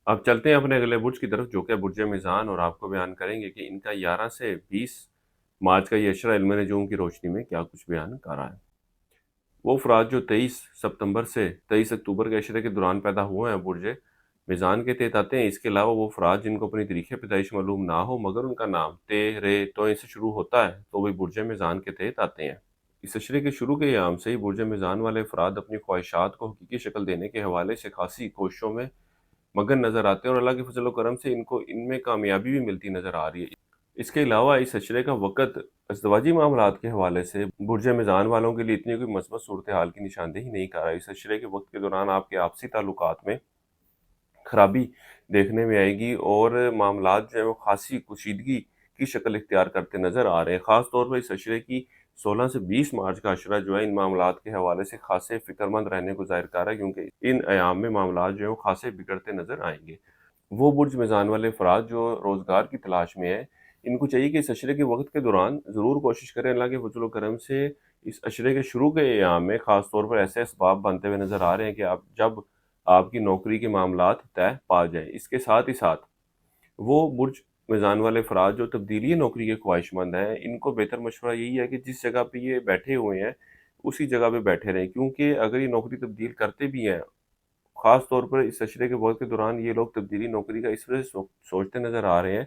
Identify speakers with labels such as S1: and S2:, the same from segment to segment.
S1: अब चलते हैं अपने अगले बुर्ज की तरफ, जो कि बुर्ज मीज़ान, और आपको बयान करेंगे कि इनका 11 से 20 मार्च का ये अशरा इल्म नजूम की रोशनी में क्या कुछ बयान कर रहा है। वो अफराद जो 23 सितंबर से 23 अक्टूबर के अशरे के दौरान पैदा हुए हैं, बुर्ज मीज़ान के तहत आते हैं। इसके अलावा वो अफराद जिनको अपनी तारीख़ पैदाइश मालूम ना हो मगर उनका नाम ते रे तो से शुरू होता है, तो वही बुर्ज मीज़ान के तहत आते हैं। इस अशरे के शुरू के याम से ही बुर्ज मीज़ान वाले अफराद अपनी ख्वाहिशात को हकीकी शक्ल देने के हवाले से खासी कोशिशों में मगन नज़र आते हैं, और अल्लाह के फजल व करम से इनको इनमें कामयाबी भी मिलती नज़र आ रही है। इसके अलावा इस अशरे का वक़्त अज़दवाजी मामलात के हवाले से बुर्ज मीज़ान वालों के लिए इतनी कोई मस्बत सूरत हाल की निशानदेही नहीं कर रहा है। इस अशरे के वक़्त के दौरान आपके आपसी ताल्लुकात में खराबी देखने में आएगी, और मामलात जो है वो खासी कुशीदगी की शक्ल इख्तियार करते नज़र आ रहे हैं। ख़ास तौर पर इस अशरे की 16 से 20 मार्च का अशरा जो है इन मामलात के हवाले से खासे फ़िक्रमंद रहने को ज़ाहिर कर रहा है, क्योंकि इन अयाम में मामलात जो है वो खासे बिगड़ते नज़र आएंगे। वो बुर्ज मीज़ान वाले अफराद जो रोज़गार की तलाश में हैं, इनको चाहिए कि इस अशरे के वक़्त के दौरान ज़रूर कोशिश करें अल्लाह के फज़ल व करम से इस अशरे के शुरू के अय्याम में ख़ास तौर पर ऐसे असबाब बनते हुए नज़र आ रहे हैं कि आप जब आपकी नौकरी के मामलात तय पा जाएँ। इसके साथ ही साथ वो बुर्ज मीज़ान वाले अफराद जो तब्दीली नौकरी के ख्वाहिशमंद हैं, इनको बेहतर मशवरा यही है कि जिस जगह पे ये बैठे हुए हैं, उसी जगह पे बैठे रहें, क्योंकि अगर ये नौकरी तब्दील करते भी हैं, ख़ास तौर पर इस अशरे के वक़्त के दौरान ये लोग तब्दीली नौकरी का इस वजह से सोचते नज़र आ रहे हैं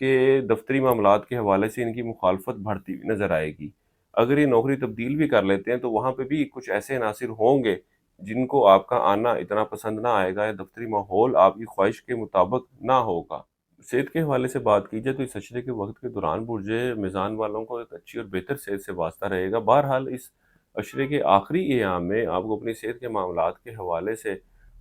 S1: कि दफ़्तरी मामलात के हवाले से इनकी मुखालफत बढ़ती हुई नज़र आएगी। अगर ये नौकरी तब्दील भी कर लेते हैं, तो वहाँ पे भी कुछ ऐसे अनासिर होंगे, जिनको आपका आना इतना पसंद ना आएगा, या दफ़्तरी माहौल आपकी ख्वाहिश के मुताबिक ना होगा। सेहत के हवाले से बात की जाए तो इस अशरे के वक़्त के दौरान बुर्ज मीज़ान वालों को एक अच्छी और बेहतर सेहत से वास्ता रहेगा। बहरहाल इस अशरे के आखिरी अय्याम में आपको अपनी सेहत के मामलात के हवाले से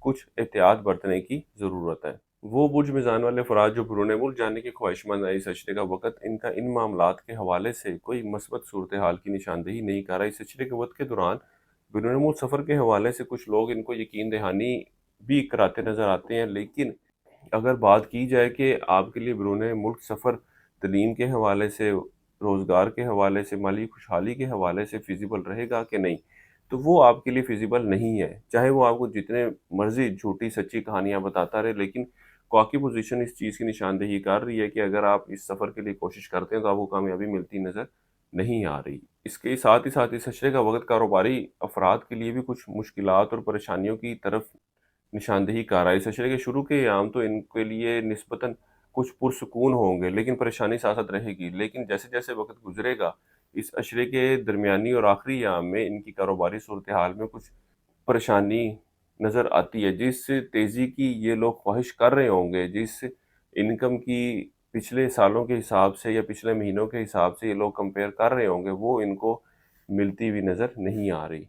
S1: कुछ एहतियात बरतने की ज़रूरत है। वो बुर्ज मीज़ान वाले अफराद जो बैरून मुल्क जाने के ख्वाहिशमंद हैं, इस अशरे का वक़्त इनका इन मामलात के हवाले से कोई मस्बत सूरत हाल की निशानदेही नहीं कर रहा। इस अशरे के वक़्त के दौरान बैरून मुल्क सफ़र के हवाले से कुछ लोग इनको यकीन दहानी भी कराते नज़र आते हैं, लेकिन अगर बात की जाए कि आपके लिए बैरून मुल्क सफ़र तलीम के हवाले से, रोज़गार के हवाले से, माली खुशहाली के हवाले से फ़िज़िबल रहेगा कि नहीं, तो वो आपके लिए फ़िज़िबल नहीं है। चाहे वो आपको जितने मर्ज़ी झूठी सच्ची कहानियाँ बताता रहे, लेकिन वाक़ई पोज़ीशन इस चीज़ की निशानदेही कर रही है कि अगर आप इस सफ़र के लिए कोशिश करते हैं तो आपको कामयाबी मिलती नज़र नहीं आ रही। इसके साथ ही साथ इस अशरे का वक़्त कारोबारी अफ़राद के लिए भी कुछ मुश्किलात और परेशानियों की तरफ निशानदेही कर रहा है। इस अशरे के शुरू के अयाम तो इनके लिए निस्बतन कुछ पुरसुकून होंगे, लेकिन परेशानी साथ-साथ रहेगी। लेकिन जैसे-जैसे वक़्त गुज़रेगा, इस अशरे के दरमियानी और आखिरी अयाम में इनकी कारोबारी सूरत-ए-हाल में कुछ परेशानी नज़र आती है। जिस तेज़ी की ये लोग ख्वाहिश कर रहे होंगे, जिस इनकम की पिछले सालों के हिसाब से या पिछले महीनों के हिसाब से ये लोग कंपेयर कर रहे होंगे, वो इनको मिलती हुई नज़र नहीं आ रही।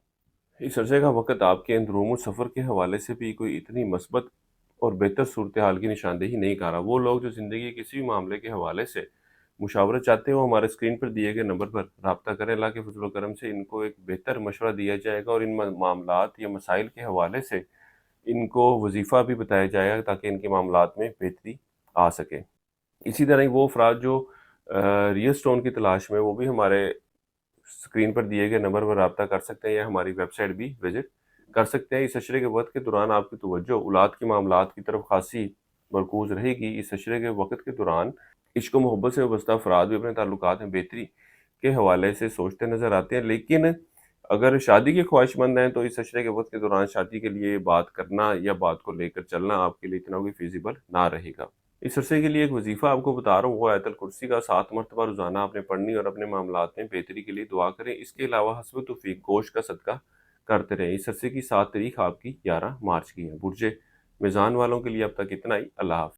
S1: इस अरसे का वक़्त आपके अंदरूनी सफ़र के हवाले से भी कोई इतनी मस्बत और बेहतर सूरत-ए-हाल की निशानदेही नहीं कर रहा। वो लोग जो ज़िंदगी के किसी भी मामले के हवाले से मुशावरत चाहते हैं, वो हमारे स्क्रीन पर दिए गए नंबर पर राब्ता करें। अल्लाह के फ़ज़ल व करम से इनको एक बेहतर मशवरा दिया जाएगा, और इन मामलात या मसाइल के हवाले से इनको वज़ीफ़ा भी बताया जाएगा, ताकि इनके मामलात में बेहतरी आ सके। इसी तरह वो अफ़राद जो रियल स्टोन की तलाश में, वो भी हमारे स्क्रीन पर दिए गए नंबर पर राब्ता कर सकते हैं, या हमारी वेबसाइट भी विज़िट कर सकते हैं। इस अशरे के वक़्त के दौरान आपकी तवज्जो औलाद के मामलात की तरफ ख़ासी मरकूज़ रहेगी। इस अशरे के वक़्त के दौरान इश्क व मोहब्बत से वाबस्ता अफ़राद भी अपने ताल्लुकात में बेहतरी के हवाले से सोचते नज़र आते हैं, लेकिन अगर शादी के ख्वाहिशमंद हैं, तो इस अशरे के वक़्त के दौरान शादी के लिए बात करना या बात को लेकर चलना आपके लिए इतना कोई फ़ीज़िबल ना रहेगा। इस अरसे के लिए एक वज़ीफ़ा आपको बता रहा हूँ, वो आयतुल कुर्सी का 7 मरतबा रोज़ाना आपने पढ़नी, और अपने मामलात में बेहतरी के लिए दुआ करें। इसके अलावा हस्ब तौफ़ीक गोश्त का सदका करते रहें। इस अरसे की 7 तारीख़ आपकी 11 मार्च की है। बुर्ज मीज़ान वालों के लिए अब तक इतना ही। अल्लाह हाफ़िज़।